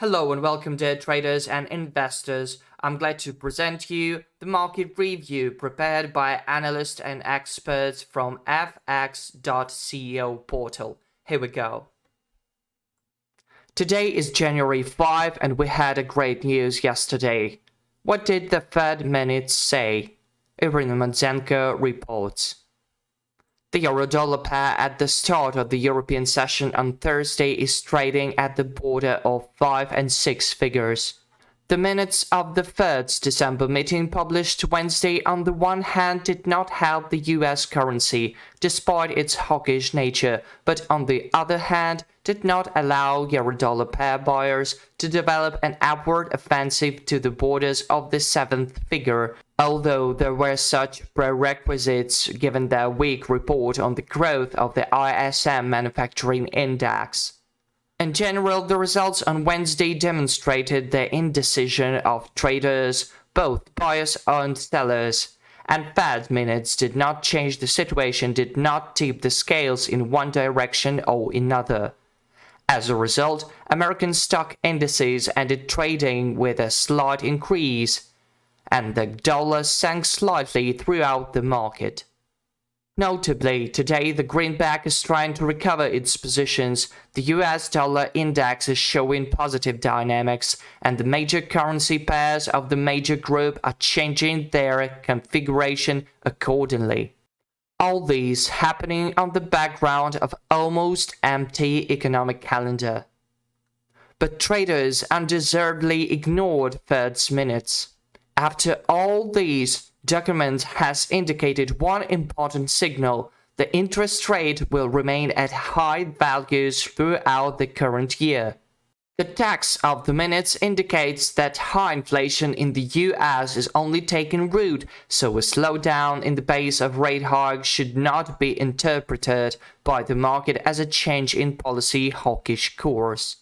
Hello and welcome dear traders and investors. I'm glad to present you the market review prepared by analysts and experts from fx.co portal. Here we go. Today is January 5 and we had a great news yesterday. What did the Fed minutes say? Irina Matsenko reports. The euro-dollar pair at the start of the European session on Thursday is trading at the border of 5 and 6 figures. The minutes of the Fed's December meeting published Wednesday on the one hand did not help the US currency, despite its hawkish nature, but on the other hand did not allow euro-dollar pair buyers to develop an upward offensive to the borders of the 7th figure, although there were such prerequisites given their weak report on the growth of the ISM manufacturing index. In general, the results on Wednesday demonstrated the indecision of traders, both buyers and sellers, and Fed minutes did not change the situation, did not tip the scales in one direction or another. As a result, American stock indices ended trading with a slight increase, and the dollar sank slightly throughout the market. Notably, today the greenback is trying to recover its positions, the US dollar index is showing positive dynamics, and the major currency pairs of the major group are changing their configuration accordingly. All these happening on the background of almost empty economic calendar. But traders undeservedly ignored Fed's minutes. After all these, document has indicated one important signal: the interest rate will remain at high values throughout the current year. The text of the minutes indicates that high inflation in the US is only taking root, so a slowdown in the pace of rate hikes should not be interpreted by the market as a change in policy hawkish course.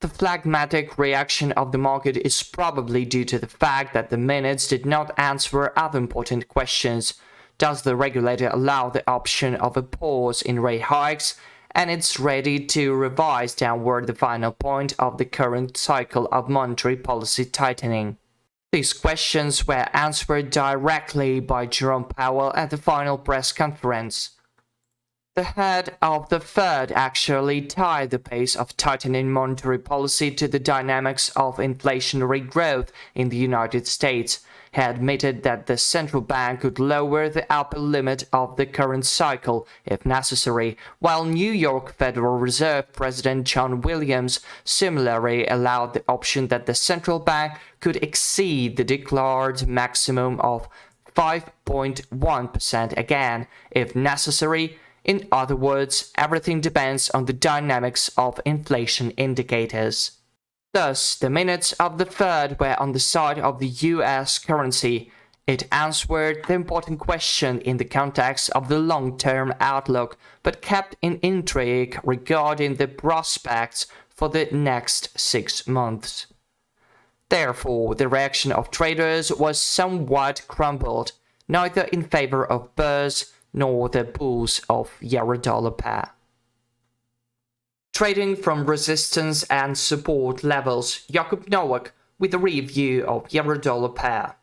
The phlegmatic reaction of the market is probably due to the fact that the minutes did not answer other important questions. Does the regulator allow the option of a pause in rate hikes? And it's ready to revise downward the final point of the current cycle of monetary policy tightening. These questions were answered directly by Jerome Powell at the final press conference. The head of the Fed actually tied the pace of tightening monetary policy to the dynamics of inflationary growth in the United States. He admitted that the central bank could lower the upper limit of the current cycle if necessary, while New York Federal Reserve President John Williams similarly allowed the option that the central bank could exceed the declared maximum of 5.1% again if necessary. In other words, everything depends on the dynamics of inflation indicators. Thus, the minutes of the Fed were on the side of the US currency. It answered the important question in the context of the long-term outlook, but kept in intrigue regarding the prospects for the next 6 months. Therefore, the reaction of traders was somewhat crumbled, neither in favor of bears nor the bulls of euro-dollar pair. Trading from resistance and support levels, Jakub Nowak with a review of euro-dollar pair.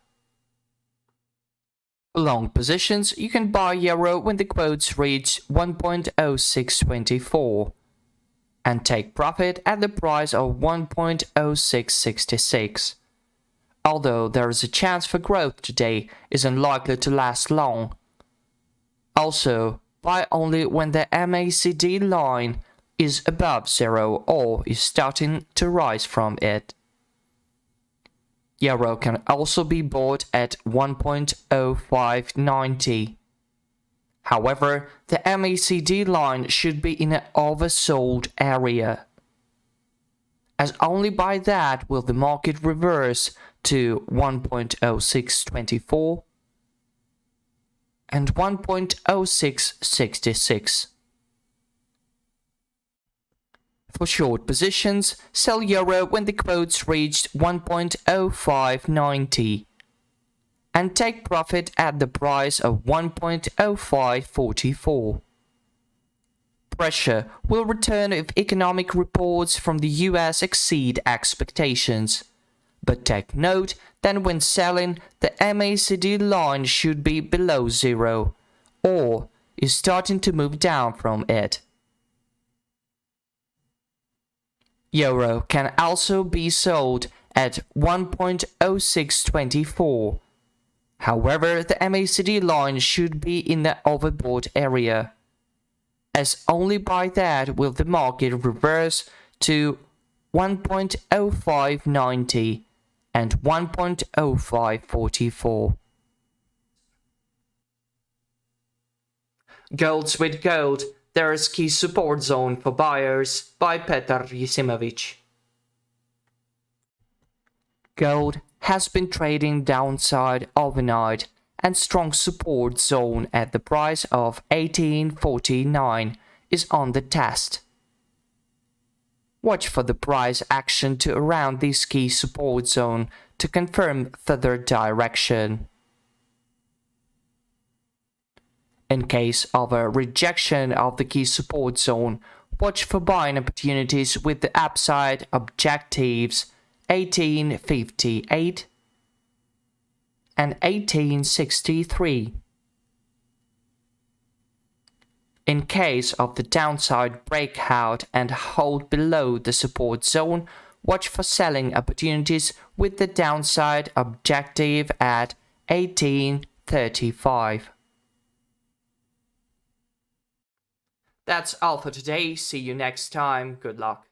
For long positions, you can buy euro when the quotes reach 1.0624 and take profit at the price of 1.0666. Although there is a chance for growth today, is unlikely to last long. Also, buy only when the MACD line is above zero or is starting to rise from it. Euro can also be bought at 1.0590. However, the MACD line should be in an oversold area, as only by that will the market reverse to 1.0624 and 1.0666. For short positions, sell euro when the quotes reached 1.0590 and take profit at the price of 1.0544. pressure will return if economic reports from the US exceed expectations. But take note that when selling, the MACD line should be below zero, or is starting to move down from it. Euro can also be sold at 1.0624. However, the MACD line should be in the overbought area, as only by that will the market reverse to 1.0590 and 1.0544. Golds with gold, there is key support zone for buyers by Petar Yasimovic. Gold has been trading downside overnight, and strong support zone at the price of 1849 is on the test. Watch for the price action to around this key support zone to confirm further direction. In case of a rejection of the key support zone, watch for buying opportunities with the upside objectives 1858 and 1863. In case of the downside breakout and hold below the support zone, watch for selling opportunities with the downside objective at 1835. That's all for today. See you next time. Good luck.